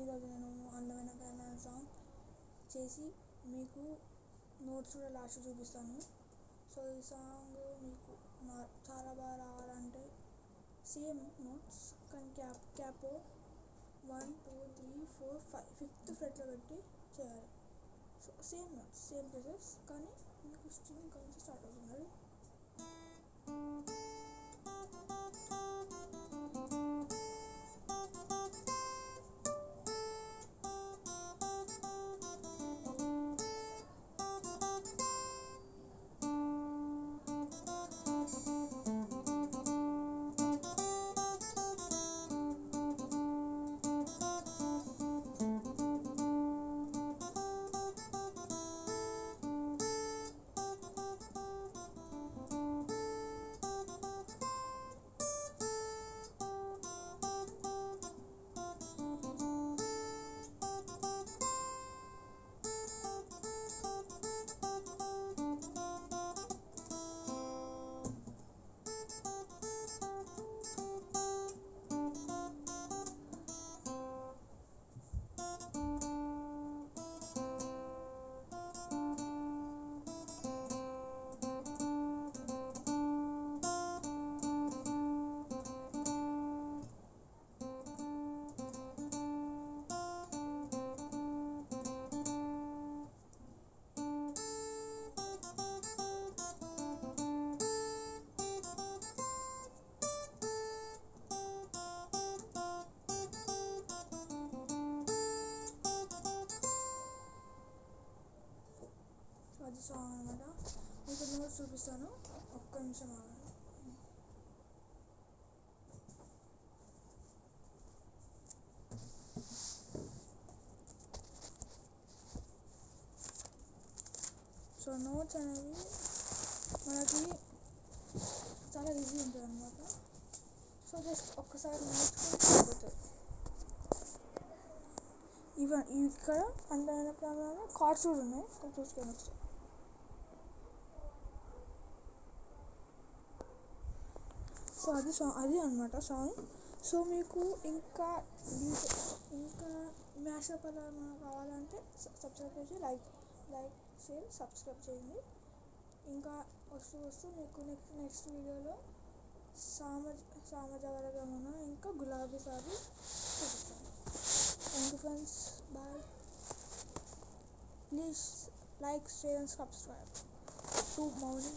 ఈరోజు నేను అందమైన ప్రేమ సాంగ్ చేసి మీకు నోట్స్ కూడా లాస్ట్ చూపిస్తాను. సో ఈ సాంగ్ మీకు చాలా బాగా రావాలంటే సేమ్ నోట్స్ కానీ క్యాపో 1 2 3 4 5 5th ఫ్రెట్లో పెట్టి చేయాలి. So same notes same places కానీ మీకు స్ట్రింగ్ కలిసి స్టార్ట్ అవుతుంది. అది సాంగ్ అనమాట. మీకు నోట్స్ చూపిస్తాను, ఒక్క నిమిషం ఆగండి. సో నోట్స్ అనేవి మనకి చాలా ఈజీ ఉంటుంది అనమాట. సో జస్ట్ ఒక్కసారి నేర్చుకుంటే అయిపోతుంది. ఇక్కడ అందమైన ప్రేమలో కార్డ్స్ కూడా ఉన్నాయి, చూసుకొని వస్తాయి. సో అది అనమాట సాంగ్. సో మీకు ఇంకా మ్యాషప్ అలా కావాలంటే సబ్స్క్రైబ్ చేసి లైక్ షేర్ సబ్స్క్రైబ్ చేయండి. ఇంకా వస్తూ మీకు నెక్స్ట్ వీడియోలో సామజవరగమన ఇంకా గులాబీ సారీ చూపిస్తాను. Thank you friends, bye. Please like, share and subscribe to Mouni.